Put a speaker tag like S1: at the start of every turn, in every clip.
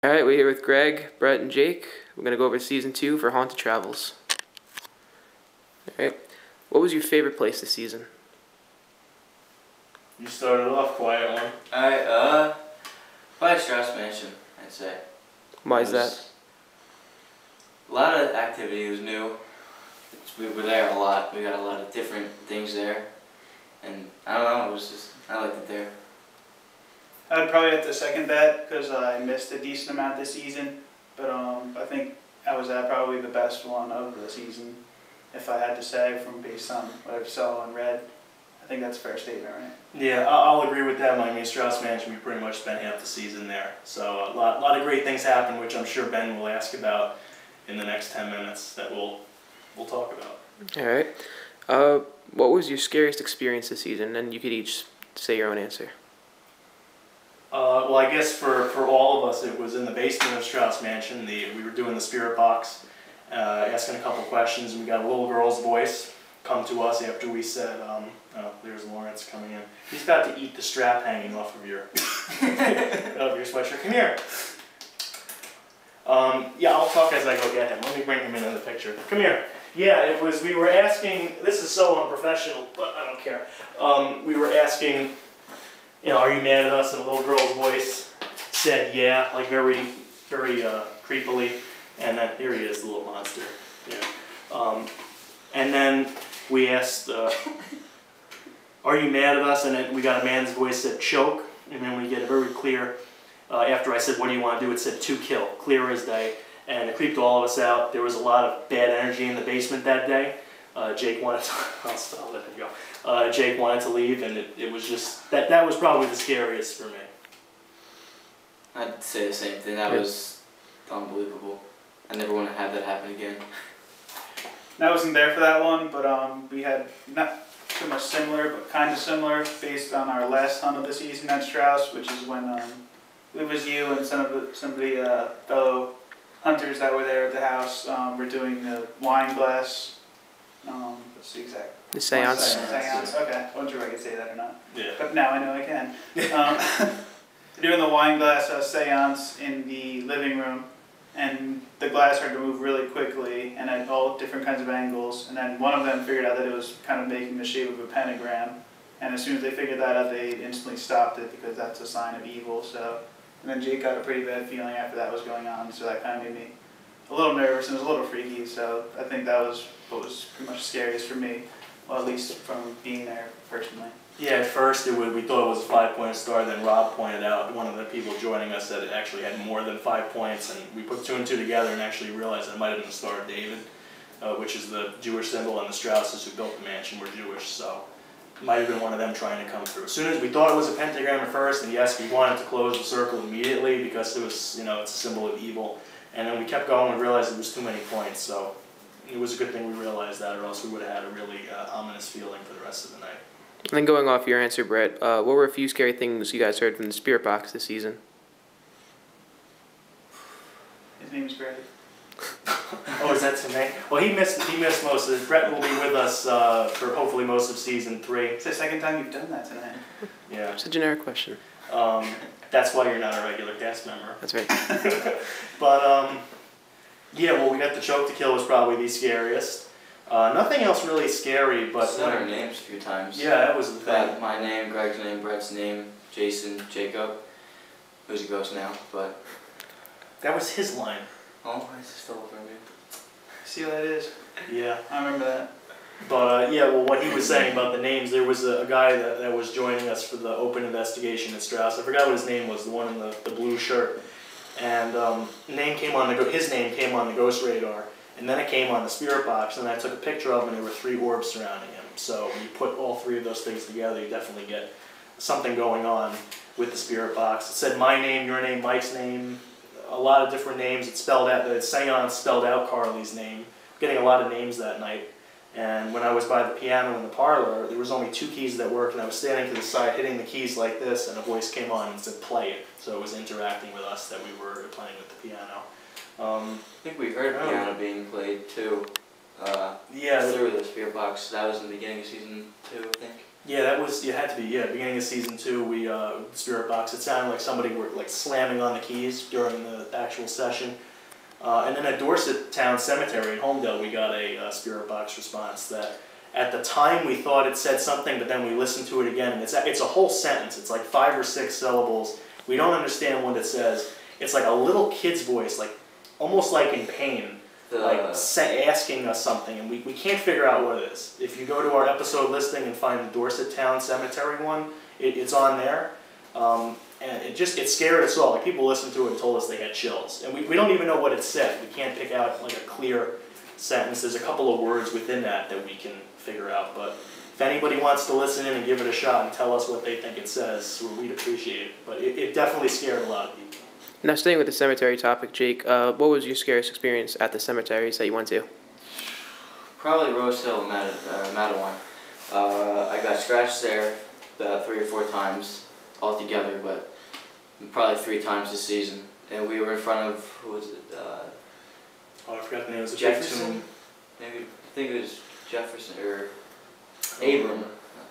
S1: Alright, we're here with Greg, Brett, and Jake. We're going to go over Season 2 for Haunted Travels. Alright, what was your favorite place this season?
S2: You started off quiet one.
S3: Alright, probably Strauss Mansion, I'd say.
S1: Why is that?
S3: A lot of activity was new. We were there a lot. We got a lot of different things there. And I don't know, I liked it there.
S4: I'd probably have to second that because I missed a decent amount this season, but I think I was at probably the best one of the season, if I had to say, from based on what I saw and read. I think that's a fair statement, right?
S2: Yeah, I'll agree with that. I mean, Strauss Mansion, we pretty much spent half the season there. So a lot of great things happened, which I'm sure Ben will ask about in the next 10 minutes that we'll talk about.
S1: Alright, what was your scariest experience this season? And you could each say your own answer.
S2: Well, I guess for all of us, it was in the basement of Strauss Mansion. We were doing the spirit box, asking a couple questions, and we got a little girl's voice come to us after we said, oh, there's Lawrence coming in. He's about to eat the strap hanging off of your, of your sweatshirt. Come here. Yeah, I'll talk as I go get him. Let me bring him into the picture. Come here. Yeah, we were asking, this is so unprofessional, but I don't care. We were asking, are you mad at us? And a little girl's voice said, yeah, like very creepily. And then here he is, the little monster. Yeah. And then we asked, are you mad at us? And then we got a man's voice that said, choke. And then we get a very clear, after I said, what do you want to do? It said, to kill, clear as day. And it creeped all of us out. There was a lot of bad energy in the basement that day. Jake wanted to, I'll let him go. Jake wanted to leave, and it was just, that was probably the scariest for me.
S3: I'd say the same thing. That was unbelievable. I never want to have that happen again.
S4: I wasn't there for that one, but we had not too much similar, but kind of similar, based on our last hunt of the season at Strauss, which is when it was you and some of the fellow hunters that were there at the house. We're doing the wine glass. What's the exact?
S1: The seance.
S4: Seance. Okay. I wasn't sure if I could say that or not.
S2: Yeah.
S4: But now I know I can. We're doing the wine glass seance in the living room, and the glass started to move really quickly and at all different kinds of angles. And then one of them figured out that it was kind of making the shape of a pentagram. And as soon as they figured that out, they instantly stopped it because that's a sign of evil. So, and then Jake got a pretty bad feeling after that was going on. So that kind of made me a little nervous and it was a little freaky. So I think that was what was pretty much scariest for me, well, at least from being there personally.
S2: Yeah, at first we thought it was a 5-point star, then Rob pointed out, one of the people joining us, that it actually had more than 5 points, and we put 2 and 2 together and actually realized that it might have been the Star of David, which is the Jewish symbol, and the Strausses who built the mansion were Jewish, so it might have been one of them trying to come through. As soon as we thought it was a pentagram at first, and yes, we wanted to close the circle immediately because it was, it's a symbol of evil, and then we kept going and realized it was too many points, so it was a good thing we realized that, or else we would have had a really ominous feeling for the rest of the night.
S1: And then going off your answer, Brett, what were a few scary things you guys heard from the spirit box this season?
S4: His name is Greg.
S2: Oh, is that tonight? Well, he missed most of it. Brett will be with us for hopefully most of season 3.
S4: It's the second time you've done that tonight.
S2: Yeah.
S1: It's a generic question.
S2: That's why you're not a regular cast member.
S1: That's right.
S2: But yeah, well, we got the choke to kill was probably the scariest. Nothing else really scary, but
S3: said our names a few times.
S2: Yeah, that was the thing.
S3: My name, Greg's name, Brett's name, Jason, Jacob. Who's a ghost now, but
S2: That was his line.
S3: oh, it's still over me.
S4: See what that is?
S2: Yeah.
S4: I remember that.
S2: But yeah, well, what he was saying about the names, there was a guy that was joining us for the open investigation at Strauss. I forgot what his name was, the one in the blue shirt. And his name came on the ghost radar, and then it came on the spirit box, and I took a picture of him, and there were 3 orbs surrounding him. So when you put all 3 of those things together, you definitely get something going on with the spirit box. It said my name, your name, Mike's name, a lot of different names. It spelled out, the seance spelled out Carly's name. Getting a lot of names that night. And when I was by the piano in the parlor, there was only 2 keys that worked, and I was standing to the side hitting the keys like this, and a voice came on and said play it. So it was interacting with us that we were playing with the piano.
S3: I think we heard piano being played too.
S2: Yeah.
S3: Through the spirit box. That was in the beginning of season 2, I think.
S2: Yeah, that was, it had to be, yeah, beginning of season 2, we, Spirit Box, it sounded like somebody were like slamming on the keys during the actual session. And then at Dorset Town Cemetery in Homedale, we got a Spirit Box response that at the time we thought it said something, but then we listened to it again, and it's a whole sentence. It's like 5 or 6 syllables. We don't understand what it says. It's like a little kid's voice, like almost like in pain, asking us something, and we can't figure out what it is. If you go to our episode listing and find the Dorset Town Cemetery one, it's on there. And it scared us all. Like, people listened to it and told us they had chills. And we don't even know what it said. We can't pick out like a clear sentence. There's a couple of words within that we can figure out. But if anybody wants to listen in and give it a shot and tell us what they think it says, we'd appreciate it. But it definitely scared a lot of people.
S1: Now, staying with the cemetery topic, Jake, what was your scariest experience at the cemeteries that you went to?
S3: Probably Rose Hill, Mattawan. I got scratched there about 3 or 4 times altogether, but probably 3 times this season. And we were in front of, who was it?
S2: I forgot the name. Was it
S3: Jefferson? Maybe, I think it was Jefferson, or Abram.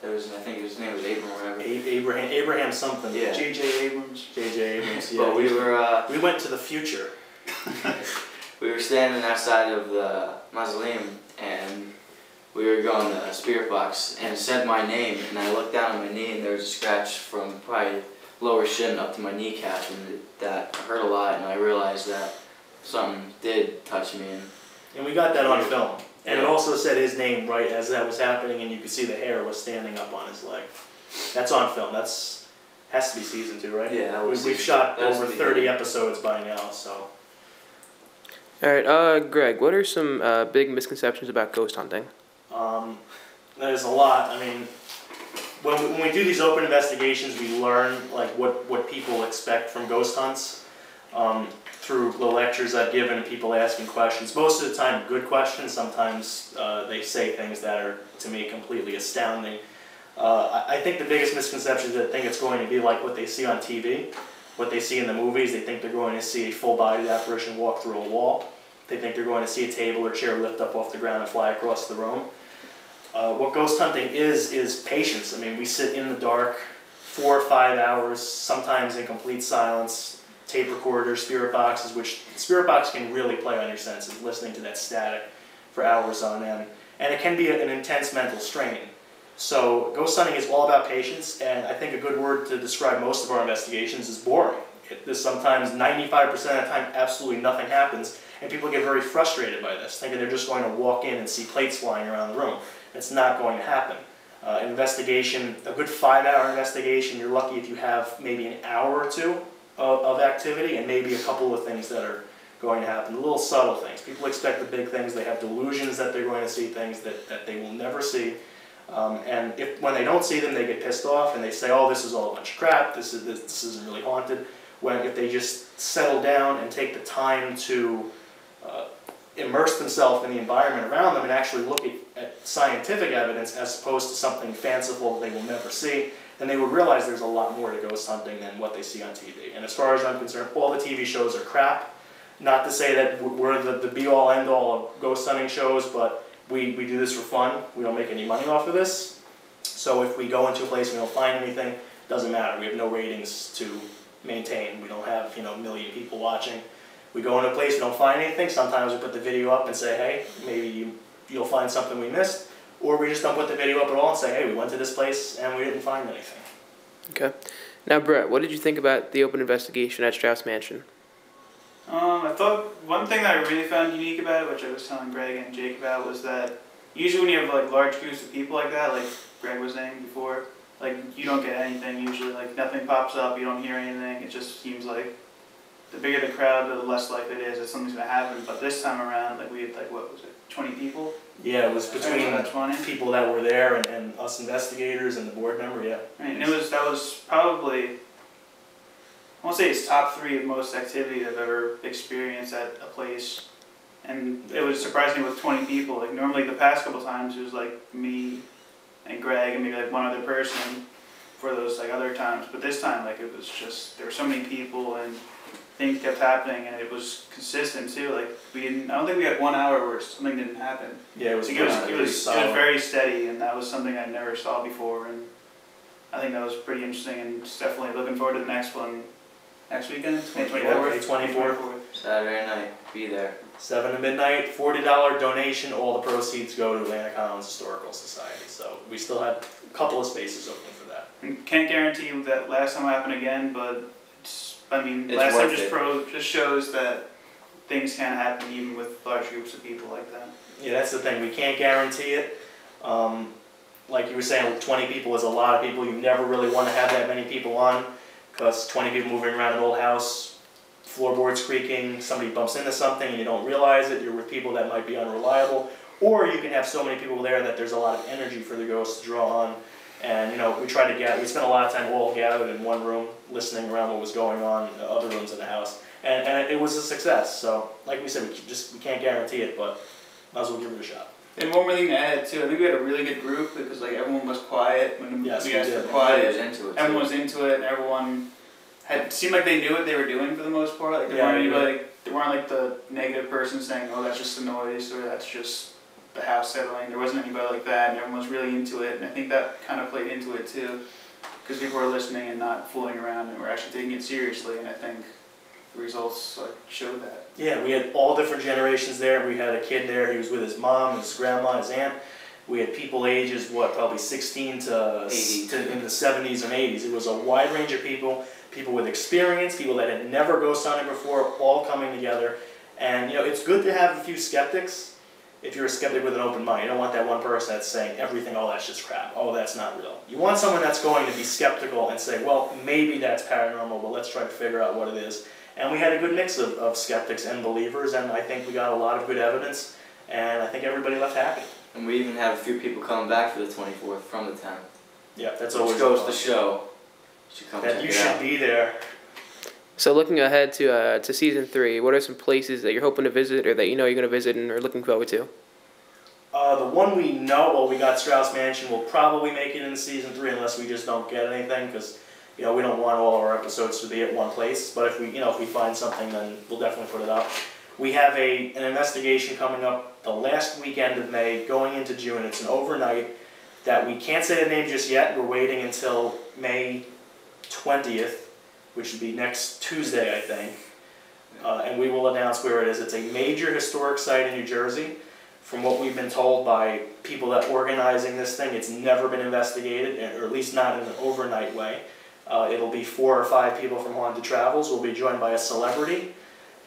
S3: I think his name was Abram or whatever.
S2: Abraham something.
S3: Yeah.
S4: J.J. Abrams.
S2: J.J. Abrams, yeah.
S3: But
S2: we went to the future.
S3: We were standing outside of the mausoleum, and we were going to Spirit Box, and it said my name, and I looked down at my knee, and there was a scratch from probably lower shin up to my kneecap, and that hurt a lot, and I realized that something did touch me.
S2: And we got that on film. And it
S3: Yeah.
S2: also said his name right as that was happening, and you could see the hair was standing up on his leg. That's on film. Has to be season 2, right?
S3: Yeah, that was
S2: We've
S3: season-
S2: shot
S3: that was
S2: over
S3: the
S2: 30
S3: beginning.
S2: episodes by now, so.
S1: All right, Greg, what are some big misconceptions about ghost hunting?
S2: There's a lot. I mean, when we do these open investigations, we learn like what people expect from ghost hunts through the lectures I've given and people asking questions. Most of the time, good questions. Sometimes they say things that are, to me, completely astounding. I think the biggest misconception is that they think it's going to be like what they see on TV, what they see in the movies. They think they're going to see a full-bodied apparition walk through a wall. They think they're going to see a table or chair lift up off the ground and fly across the room. What ghost hunting is patience. I mean, we sit in the dark 4 or 5 hours, sometimes in complete silence, tape recorders, spirit boxes, which spirit box can really play on your senses, listening to that static for hours on end. And it can be an intense mental strain. So ghost hunting is all about patience, and I think a good word to describe most of our investigations is boring. There's sometimes 95% of the time absolutely nothing happens, and people get very frustrated by this, thinking they're just going to walk in and see plates flying around the room. It's not going to happen. An investigation, a good 5-hour investigation, you're lucky if you have maybe an hour or 2 of activity and maybe a couple of things that are going to happen, little subtle things. People expect the big things, they have delusions that they're going to see things that they will never see. And when they don't see them, they get pissed off and they say, oh, this is all a bunch of crap, this isn't really haunted. When if they just settle down and take the time to immerse themselves in the environment around them and actually look at scientific evidence as opposed to something fanciful that they will never see, then they would realize there's a lot more to ghost hunting than what they see on TV. And as far as I'm concerned, all the TV shows are crap. Not to say that we're the be-all, end-all of ghost hunting shows, but we do this for fun. We don't make any money off of this. So if we go into a place and we don't find anything, it doesn't matter. We have no ratings to maintain. We don't have, a million people watching. We go into a place, we don't find anything. Sometimes we put the video up and say, hey, maybe you'll find something we missed. Or we just don't put the video up at all and say, hey, we went to this place and we didn't find anything.
S1: Okay. Now, Brett, what did you think about the open investigation at Strauss Mansion?
S4: I thought one thing that I really found unique about it, which I was telling Greg and Jake about, was that usually when you have like large groups of people like that, like Greg was saying before, like you don't get anything usually. Like nothing pops up, you don't hear anything. It just seems like the bigger the crowd, the less likely it is that something's gonna happen. But this time around, like we had like what was it, 20 people?
S2: Yeah, it was between
S4: About 20.
S2: people that were there and us investigators and the board member, yeah.
S4: Right, and that was probably, I won't say it's top 3 of most activity I've ever experienced at a place. And it was surprising with 20 people. Like normally the past couple times it was like me and Greg and maybe like one other person for those like other times. But this time like it was just, there were so many people and things kept happening, and it was consistent too. Like I don't think we had 1 hour where something didn't happen.
S2: Yeah, it was.
S4: Like, it was very steady, and that was something I never saw before, and I think that was pretty interesting, and just definitely looking forward to the next one next weekend, May
S2: 24th.
S3: Saturday night, be there.
S2: 7 to midnight, $40 donation. All the proceeds go to Atlantic Highlands Historical Society. So we still have a couple of spaces open for that.
S4: And can't guarantee that last time will happen again, but it's
S3: It's
S4: last time
S3: worth
S4: just shows that things can happen even with large groups of people like that.
S2: Yeah, that's the thing. We can't guarantee it. Like you were saying, 20 people is a lot of people. You never really want to have that many people on, because 20 people moving around an old house, floorboards creaking, somebody bumps into something and you don't realize it, you're with people that might be unreliable, or you can have so many people there that there's a lot of energy for the ghosts to draw on. And we tried to we spent a lot of time all gathered in one room, listening around what was going on in the other rooms in the house, and it was a success. So, like we said, we can't guarantee it, but might as well give it a shot.
S4: And one more thing to add too, I think we had a really good group because like everyone was quiet when
S2: Yes,
S4: we
S2: we
S4: asked
S2: did.
S4: for quiet.
S3: Everybody was into it.
S4: Everyone was into it, and everyone seemed like they knew what they were doing for the most part. Like they weren't like the negative person saying, "Oh, that's just the noise," or "That's just the house settling." There wasn't anybody like that, and everyone was really into it. And I think that kind of played into it too, because people were listening and not fooling around, and were actually taking it seriously. And I think the results showed that.
S2: Yeah, we had all different generations there. We had a kid there, he was with his mom, his grandma, his aunt. We had people ages, probably 16 to
S3: 80.
S2: in the 70s and 80s. It was a wide range of people with experience, people that had never ghost hunted before, all coming together. And it's good to have a few skeptics if you're a skeptic with an open mind. You don't want that one person that's saying everything, "Oh, that's just crap. Oh, that's not real." You want someone that's going to be skeptical and say, "Well, maybe that's paranormal, but let's try to figure out what it is." And we had a good mix of skeptics and believers, and I think we got a lot of good evidence, and I think everybody left happy.
S3: And we even have a few people coming back for the 24th from the 10th.
S2: Yeah, that's always
S3: Which goes to show. You should come
S2: that
S3: check
S2: you
S3: it
S2: should
S3: out.
S2: be there.
S1: So looking ahead to season 3, what are some places that you're hoping to visit, or that you're going to visit and are looking forward to?
S2: The one we know, well, we got Strauss Mansion. We'll probably make it into season 3 unless we just don't get anything, because we don't want all our episodes to be at one place. But if we find something, then we'll definitely put it up. We have an investigation coming up the last weekend of May, going into June. It's an overnight that we can't say the name just yet. We're waiting until May 20th, which would be next Tuesday, I think. And we will announce where it is. It's a major historic site in New Jersey. From what we've been told by people that are organizing this thing, it's never been investigated, or at least not in an overnight way. It'll be 4 or 5 people from Haunted Travels. We'll be joined by a celebrity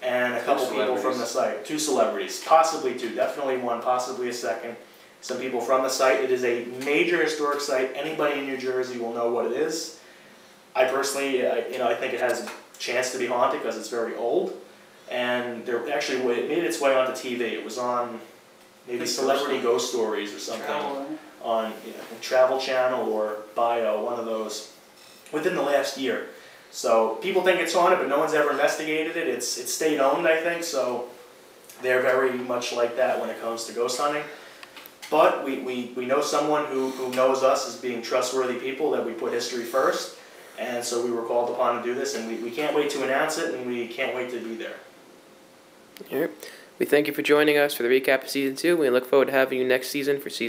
S2: and a couple people from the site. 2 celebrities, possibly 2, definitely 1, possibly a second. Some people from the site. It is a major historic site. Anybody in New Jersey will know what it is. I personally, I think it has a chance to be haunted because it's very old. And it made its way onto TV. It was on maybe Celebrity Ghost Stories or something on Travel Channel or Bio, one of those, within the last year. So people think it's haunted, but no one's ever investigated it. It's state-owned, I think, so they're very much like that when it comes to ghost hunting. But we know someone who knows us as being trustworthy people, that we put history first, and so we were called upon to do this, and we can't wait to announce it, and we can't wait to be there.
S1: All right. We thank you for joining us for the recap of season 2. We look forward to having you next season for season